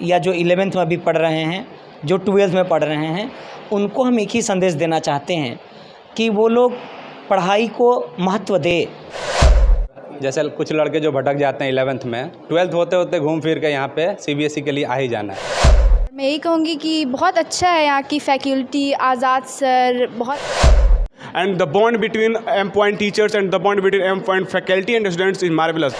या जो 11th में अभी पढ़ रहे हैं, जो 12th में पढ़ रहे हैं, उनको हम एक ही संदेश देना चाहते हैं कि वो लोग पढ़ाई को महत्व दें। जैसे कुछ लड़के जो भटक जाते हैं 11th में, 12th होते होते घूम फिर के यहाँ पे CBSE के लिए आ ही जाना है। मैं यही कहूँगी कि बहुत अच्छा है यहाँ की फैकल्टी, आज़ाद सर बहुत। And the bond between M Point teachers and the bond between M Point faculty and students is marvelous.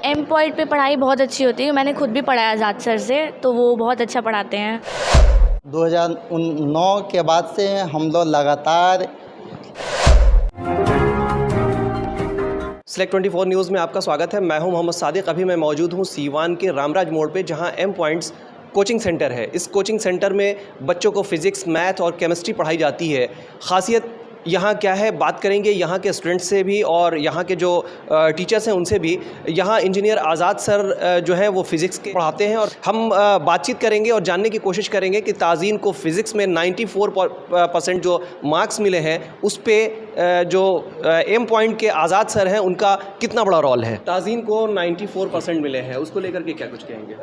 M Point पे पढ़ाई बहुत अच्छी होती है। मैंने खुद भी पढ़ा है आज़ाद सर से, तो वो बहुत अच्छा पढ़ाते हैं। 2009 के बाद से हम लोग लगातार Select 24 न्यूज़ में आपका स्वागत है। मैं हूं मोहम्मद सादिक। अभी मैं मौजूद हूं सीवान के रामराज मोड़ पे, जहां M Points कोचिंग सेंटर है। इस कोचिंग सेंटर में बच्चों को फिज़िक्स, मैथ और केमिस्ट्री पढ़ाई जाती है। ख़ासियत यहाँ क्या है, बात करेंगे यहाँ के स्टूडेंट्स से भी और यहाँ के जो टीचर्स हैं उनसे भी। यहाँ इंजीनियर आज़ाद सर जो हैं वो फ़िज़िक्स के पढ़ाते हैं और हम बातचीत करेंगे और जानने की कोशिश करेंगे कि ताज़ीन को फ़िज़िक्स में 94% जो मार्क्स मिले हैं उस पे जो M Point के आज़ाद सर हैं उनका कितना बड़ा रोल है। ताज़ीन को 94% मिले हैं, उसको लेकर के क्या कुछ कहेंगे?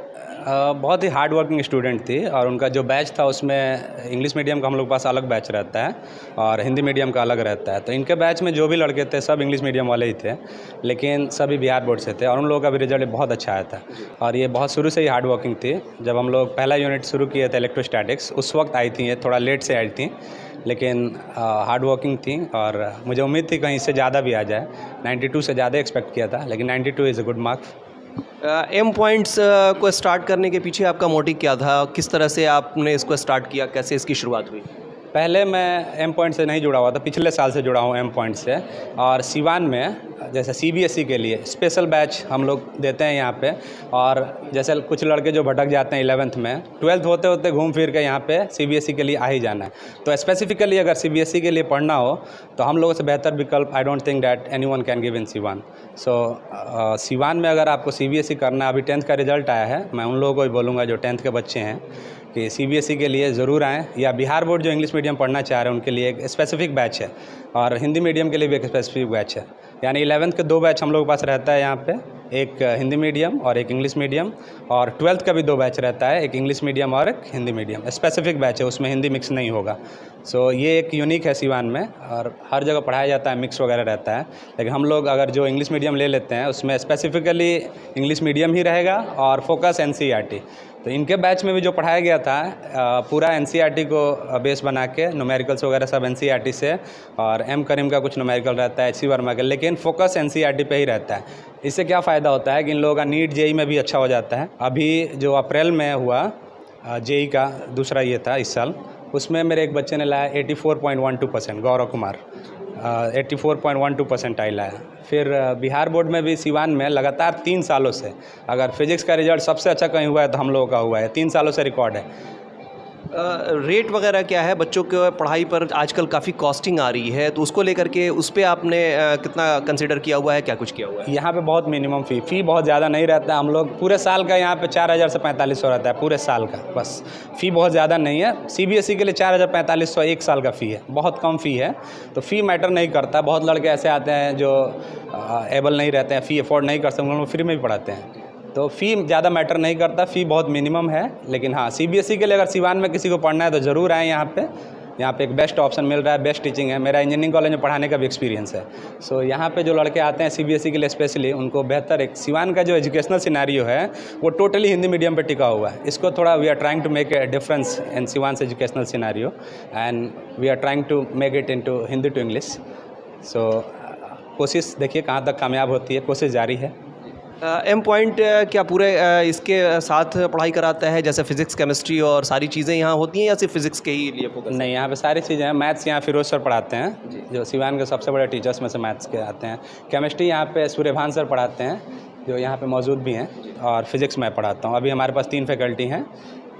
बहुत ही हार्ड वर्किंग स्टूडेंट थी और उनका जो बैच था उसमें इंग्लिश मीडियम का हम लोग पास अलग बैच रहता है और हिंदी मीडियम का अलग रहता है। तो इनके बैच में जो भी लड़के थे सब इंग्लिश मीडियम वाले ही थे, लेकिन सभी बिहार बोर्ड से थे और उन लोगों का भी रिजल्ट बहुत अच्छा आया था। और ये बहुत शुरू से ही हार्ड वर्किंग थी। जब हम लोग पहला यूनिट शुरू किए थे इलेक्ट्रोस्टैटिक्स, उस वक्त आई थी, ये थोड़ा लेट से आई थी, लेकिन हार्ड वर्किंग थी और मुझे उम्मीद थी कहीं इससे ज़्यादा भी आ जाए। 92 से ज़्यादा एक्सपेक्ट किया था, लेकिन 92 is a good marks. M Points को स्टार्ट करने के पीछे आपका मोटिव क्या था? किस तरह से आपने इसको स्टार्ट किया, कैसे इसकी शुरुआत हुई? पहले मैं M Point से नहीं जुड़ा हुआ था, पिछले साल से जुड़ा हूँ M Point से। और सीवान में जैसे CBSE के लिए स्पेशल बैच हम लोग देते हैं यहाँ पे। और जैसे कुछ लड़के जो भटक जाते हैं 11th में, 12th होते होते घूम फिर के यहाँ पे CBSE के लिए आ ही जाना है। तो स्पेसिफिकली अगर CBSE के लिए पढ़ना हो तो हम लोगों से बेहतर विकल्प I don't think that anyone can give in Siwan. So Siwan में अगर आपको CBSE करना है, अभी 10th का रिजल्ट आया है, मैं उन लोगों को ही बोलूँगा जो 10th के बच्चे हैं कि CBSE के लिए ज़रूर आएँ, या बिहार बोर्ड जो इंग्लिश मीडियम पढ़ना चाह रहे हैं उनके लिए एक स्पेसिफिक बैच है और हिंदी मीडियम के लिए भी एक स्पेसिफिक बैच है। यानी 11th के 2 बैच हम लोग के पास रहता है यहाँ पे, एक हिंदी मीडियम और एक इंग्लिश मीडियम, और 12th का भी 2 बैच रहता है, एक इंग्लिश मीडियम और एक हिंदी मीडियम। स्पेसिफिक बैच है, उसमें हिंदी मिक्स नहीं होगा। सो ये एक यूनिक है सीवान में, और हर जगह पढ़ाया जाता है, मिक्स वगैरह रहता है। लेकिन हम लोग अगर जो इंग्लिश मीडियम ले लेते हैं उसमें स्पेसिफिकली इंग्लिश मीडियम ही रहेगा और फोकस NCERT। तो इनके बैच में भी जो पढ़ाया गया था पूरा NCERT को बेस बना के, न्यूमेरिकल्स वगैरह सब NCERT से, और M करीम का कुछ न्यूमेरिकल रहता है, HC वर्मा का, लेकिन फोकस NCERT पे ही रहता है। इससे क्या फ़ायदा होता है कि इन लोगों का नीट JEE में भी अच्छा हो जाता है। अभी जो अप्रैल में हुआ JEE का दूसरा ये था इस साल, उसमें मेरे एक बच्चे ने लाया 84.12%, गौरव कुमार 84.12% आई लाया। फिर बिहार बोर्ड में भी सीवान में लगातार 3 सालों से, अगर फिज़िक्स का रिजल्ट सबसे अच्छा कहीं हुआ है तो हम लोगों का हुआ है, 3 सालों से रिकॉर्ड है। रेट वगैरह क्या है? बच्चों के पढ़ाई पर आजकल काफ़ी कॉस्टिंग आ रही है, तो उसको लेकर के उस पर आपने कितना कंसिडर किया हुआ है, क्या कुछ किया हुआ है? यहाँ पे बहुत मिनिमम फ़ी बहुत ज़्यादा नहीं रहता है। हम लोग पूरे साल का यहाँ पे 4000 से 4500 रहता है पूरे साल का, बस। फ़ी बहुत ज़्यादा नहीं है। CBSE के लिए 4000-4500 एक साल का फ़ी है, बहुत कम फ़ी है। तो फ़ी मैटर नहीं करता। बहुत लड़के ऐसे आते हैं जो एबल नहीं रहते हैं, फ़ी अफोर्ड नहीं कर सकते, हम लोग फ्री में भी पढ़ाते हैं। तो फ़ी ज़्यादा मैटर नहीं करता, फ़ी बहुत मिनिमम है। लेकिन हाँ, CBSE के लिए अगर सीवान में किसी को पढ़ना है तो ज़रूर आएँ यहाँ पे। यहाँ पे एक बेस्ट ऑप्शन मिल रहा है, बेस्ट टीचिंग है। मेरा इंजीनियरिंग कॉलेज में पढ़ाने का भी एक्सपीरियंस है। सो यहाँ पे जो लड़के आते हैं CBSE के लिए स्पेशली, उनको बेहतर एक सीवान का जो एजुकेशनल सिनेरियो है वो टोटली हिंदी मीडियम पे टिका हुआ है। इसको थोड़ा we are trying to make a difference in Siwan educational scenario and we are trying to make it into Hindi to English. So कोशिश देखिए कहाँ तक कामयाब होती है, कोशिश जारी है। M Point क्या पूरे इसके साथ पढ़ाई कराता है, जैसे फिज़िक्स, केमिस्ट्री और सारी चीज़ें यहाँ होती हैं, या सिर्फ फिज़िक्स के ही लिए फोकस? नहीं, यहाँ पे सारी चीज़ें हैं। मैथ्स यहाँ फिरोज सर पढ़ाते हैं, जो सीवान के सबसे बड़े टीचर्स में से मैथ्स के आते हैं। केमिस्ट्री यहाँ पे सूर्यभान सर पढ़ाते हैं, जो यहाँ पे मौजूद भी हैं, और फिज़िक्स मैं पढ़ाता हूँ। अभी हमारे पास 3 फैकल्टी हैं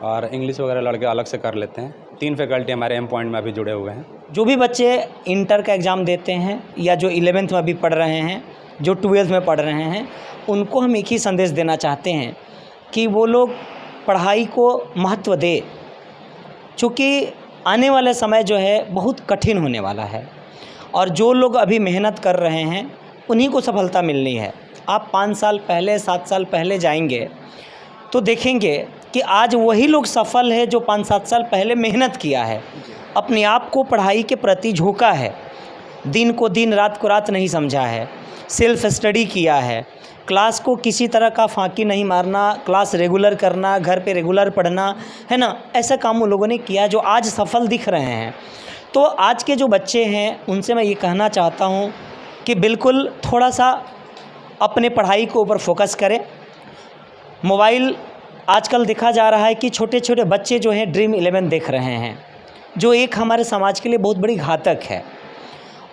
और इंग्लिश वगैरह लड़के अलग से कर लेते हैं। 3 फैकल्टी हमारे M Point में अभी जुड़े हुए हैं। जो भी बच्चे इंटर का एग्ज़ाम देते हैं या जो 11th में अभी पढ़ रहे हैं, जो 12th में पढ़ रहे हैं, उनको हम एक ही संदेश देना चाहते हैं कि वो लोग पढ़ाई को महत्व दें। चूँकि आने वाला समय जो है बहुत कठिन होने वाला है और जो लोग अभी मेहनत कर रहे हैं उन्हीं को सफलता मिलनी है। आप 5 साल पहले, 7 साल पहले जाएंगे तो देखेंगे कि आज वही लोग सफल है जो 5-7 साल पहले मेहनत किया है, अपने आप को पढ़ाई के प्रति झोंका है, दिन को दिन रात को रात नहीं समझा है, सेल्फ स्टडी किया है, क्लास को किसी तरह का फांकी नहीं मारना, क्लास रेगुलर करना, घर पे रेगुलर पढ़ना, है ना, ऐसा काम उन लोगों ने किया जो आज सफल दिख रहे हैं। तो आज के जो बच्चे हैं उनसे मैं ये कहना चाहता हूँ कि बिल्कुल थोड़ा सा अपने पढ़ाई के ऊपर फोकस करें। मोबाइल आजकल देखा जा रहा है कि छोटे छोटे बच्चे जो हैं ड्रीम 11 देख रहे हैं, जो एक हमारे समाज के लिए बहुत बड़ी घातक है।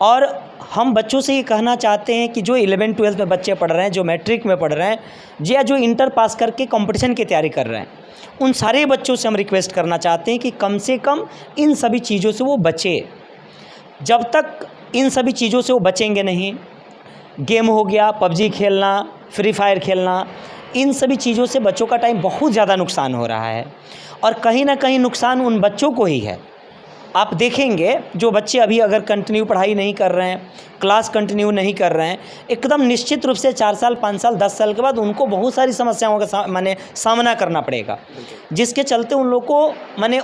और हम बच्चों से ये कहना चाहते हैं कि जो 11-12 में बच्चे पढ़ रहे हैं, जो मैट्रिक में पढ़ रहे हैं, या जो इंटर पास करके कंपटीशन की तैयारी कर रहे हैं, उन सारे बच्चों से हम रिक्वेस्ट करना चाहते हैं कि कम से कम इन सभी चीज़ों से वो बचे। जब तक इन सभी चीज़ों से वो बचेंगे नहीं, गेम हो गया, पबजी खेलना, फ्री फायर खेलना, इन सभी चीज़ों से बच्चों का टाइम बहुत ज़्यादा नुकसान हो रहा है। और कहीं ना कहीं नुकसान उन बच्चों को ही है। आप देखेंगे जो बच्चे अभी अगर कंटिन्यू पढ़ाई नहीं कर रहे हैं, क्लास कंटिन्यू नहीं कर रहे हैं, एकदम निश्चित रूप से 4 साल 5 साल 10 साल के बाद उनको बहुत सारी समस्याओं का सामना करना पड़ेगा, जिसके चलते उन लोग को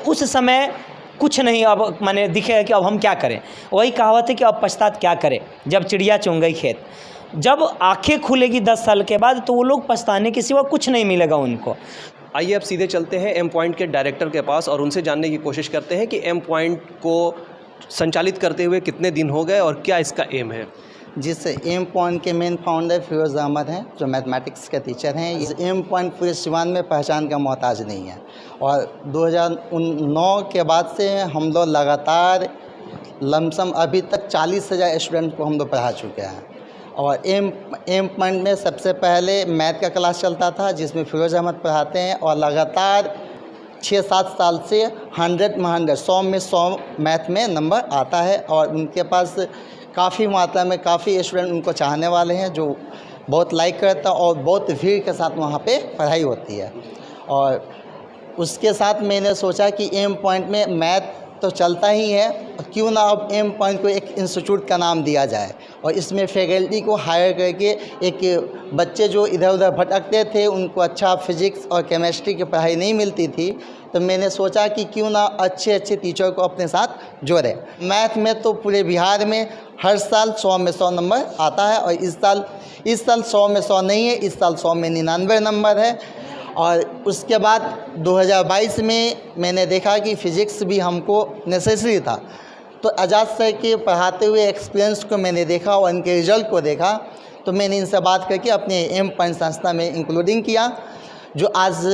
उस समय कुछ नहीं अब दिखेगा कि अब हम क्या करें। वही कहावत है कि अब पछतात क्या करें जब चिड़िया चुन गई खेत। जब आंखें खुलेगी 10 साल के बाद तो वो लोग पछताने के सिवा कुछ नहीं मिलेगा उनको। आइए अब सीधे चलते हैं एम पॉइंट के डायरेक्टर के पास और उनसे जानने की कोशिश करते हैं कि एम पॉइंट को संचालित करते हुए कितने दिन हो गए और क्या इसका एम है। जिससे एम पॉइंट के मेन फाउंडर फिरोज अहमद हैं, जो मैथमेटिक्स के टीचर हैं। इस एम पॉइंट पूरे सिवान में पहचान का मोहताज नहीं है। और 2009 के बाद से हम लोग लगातार लमसम अभी तक 40,000 स्टूडेंट को हम लोग पढ़ा चुके हैं। और एम पॉइंट में सबसे पहले मैथ का क्लास चलता था, जिसमें फिरोज अहमद पढ़ाते हैं, और लगातार 6-7 साल से 100 में 100 मैथ में नंबर आता है। और उनके पास काफ़ी मात्रा में काफ़ी स्टूडेंट उनको चाहने वाले हैं, जो बहुत लाइक करता है और बहुत भीड़ के साथ वहाँ पे पढ़ाई होती है। और उसके साथ मैंने सोचा कि एम पॉइंट में मैथ तो चलता ही है, क्यों ना अब एम पॉइंट को एक इंस्टीट्यूट का नाम दिया जाए और इसमें फैकल्टी को हायर करके एक बच्चे जो इधर उधर भटकते थे, उनको अच्छा फिजिक्स और केमिस्ट्री की पढ़ाई नहीं मिलती थी, तो मैंने सोचा कि क्यों ना अच्छे टीचर को अपने साथ जोड़े। मैथ में तो पूरे बिहार में हर साल 100 में 100 नंबर आता है, और इस साल 100 में 100 नहीं है, इस साल 100 में 99 नंबर है। और उसके बाद 2022 में मैंने देखा कि फ़िज़िक्स भी हमको नेसेसरी था, तो आज़ाद सर के पढ़ाते हुए एक्सपीरियंस को मैंने देखा और उनके रिज़ल्ट को देखा, तो मैंने इनसे बात करके अपने एम पॉइंट संस्था में इंक्लूडिंग किया, जो आज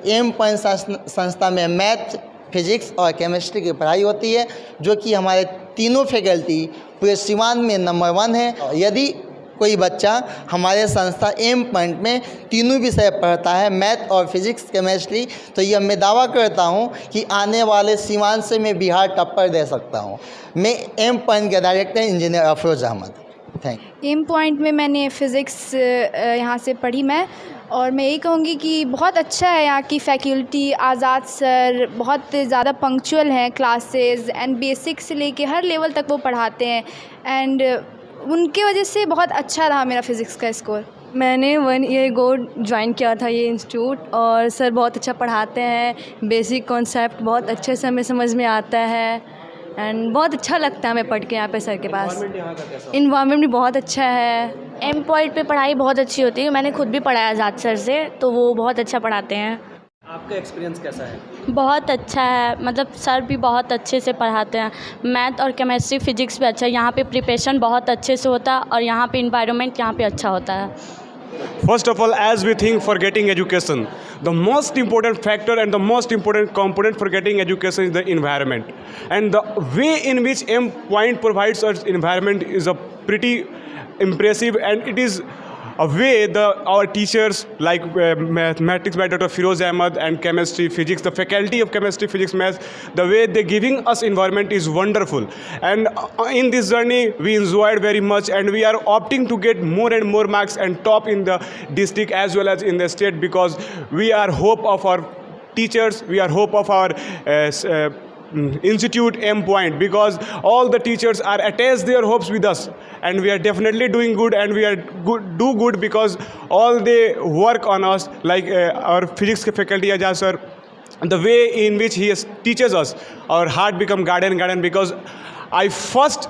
एम पॉइंट संस्था में मैथ, फिज़िक्स और केमिस्ट्री की पढ़ाई होती है, जो कि हमारे तीनों फैकल्टी पूरे सिवान में नंबर 1 है। यदि कोई बच्चा हमारे संस्था एम पॉइंट में तीनों विषय पढ़ता है, मैथ और फिजिक्स केमिस्ट्री, तो यह मैं दावा करता हूं कि आने वाले सिवान से मैं बिहार टप्पर दे सकता हूं। मैं एम पॉइंट के director engineer Afroz Ahmad. Thank you. M point में मैंने फ़िज़िक्स यहाँ से पढ़ी मैं, और मैं यही कहूँगी कि बहुत अच्छा है यहाँ की फ़ैकल्टी। आज़ाद सर बहुत ज़्यादा पंक्चुअल हैं क्लासेस, एंड बेसिक से लेके हर लेवल तक वो पढ़ाते हैं, एंड उनके वजह से बहुत अच्छा रहा मेरा फ़िज़िक्स का स्कोर। मैंने 1 ईयर गो ज्वाइन किया था ये इंस्टीट्यूट, और सर बहुत अच्छा पढ़ाते हैं, बेसिक कॉन्सेप्ट बहुत अच्छे से हमें समझ में आता है, एंड बहुत अच्छा लगता है हमें पढ़ के यहाँ पे सर के पास। इन्वायरमेंट भी बहुत अच्छा है। एम पॉइंट पे पढ़ाई बहुत अच्छी होती है, मैंने खुद भी पढ़ाया आज़ाद सर से, तो वो बहुत अच्छा पढ़ाते हैं। आपका एक्सपीरियंस कैसा है? बहुत अच्छा है, मतलब सर भी बहुत अच्छे से पढ़ाते हैं। मैथ और केमिस्ट्री फिजिक्स भी अच्छा है, यहाँ पे प्रिपरेशन बहुत अच्छे से होता है, और यहाँ पे इन्वायरमेंट यहाँ पे अच्छा होता है। First of all, as we think for getting education, the most important factor and the most important component for getting education is the environment. And the way in which M Point provides us environment is a pretty impressive, and it is a way our teachers like mathematics by Dr. Firoz Ahmad and chemistry, physics, the faculty of chemistry, physics, math, the way they're giving us environment is wonderful. And in this journey, we enjoyed very much, and we are opting to get more and more marks and top in the district as well as in the state, because we are hope of our teachers, we are hope of our institute M Point, because all the teachers are attached their hopes with us, and we are definitely doing good, and we are do good because all they work on us, like our physics faculty Ajaz sir, the way in which he teaches us, our heart become garden because I first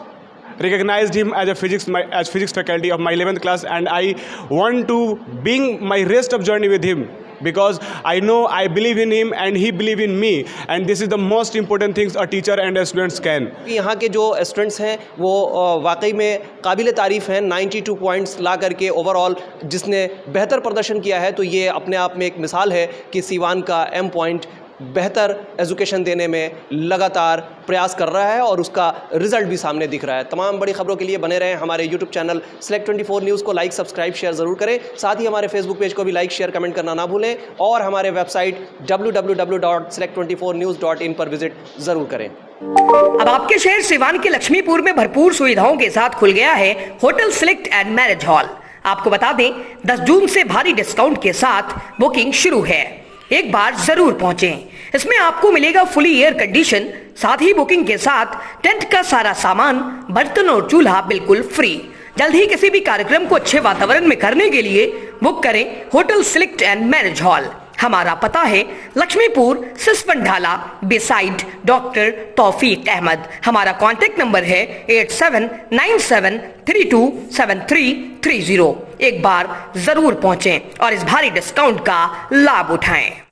recognized him as a physics faculty of my 11th class, and I want to bring my rest of journey with him because I know I believe in him and he believe in me, and this is the most important things a teacher and a students can. यहाँ के जो students हैं वो वाकई में काबिल तारीफ़ हैं। 92 पॉइंट्स ला करके ओवरऑल जिसने बेहतर प्रदर्शन किया है, तो ये अपने आप में एक मिसाल है कि सीवान का एम पॉइंट बेहतर एजुकेशन देने में लगातार प्रयास कर रहा है और उसका रिजल्ट भी सामने दिख रहा है। तमाम बड़ी खबरों के लिए बने रहें हमारे यूट्यूब चैनल Select 24 न्यूज़ को लाइक सब्सक्राइब शेयर ज़रूर करें। साथ ही हमारे फेसबुक पेज को भी लाइक शेयर कमेंट करना ना भूलें और हमारे वेबसाइट www.select24news.in पर विजिट ज़रूर करें। अब आपके शहर सिवान के लक्ष्मीपुर में भरपूर सुविधाओं के साथ खुल गया है hotel select and marriage hall. आपको बता दें 10 जून से भारी डिस्काउंट के साथ बुकिंग शुरू है, एक बार जरूर पहुंचें। इसमें आपको मिलेगा फुली एयर कंडीशन, साथ ही बुकिंग के साथ टेंट का सारा सामान, बर्तन और चूल्हा बिल्कुल फ्री। जल्द ही किसी भी कार्यक्रम को अच्छे वातावरण में करने के लिए बुक करें hotel select and marriage hall. हमारा पता है लक्ष्मीपुर सिसवन ढाला बिसाइड डॉक्टर तौफीक अहमद। हमारा कॉन्टेक्ट नंबर है 8797327330। एक बार जरूर पहुंचें और इस भारी डिस्काउंट का लाभ उठाएं।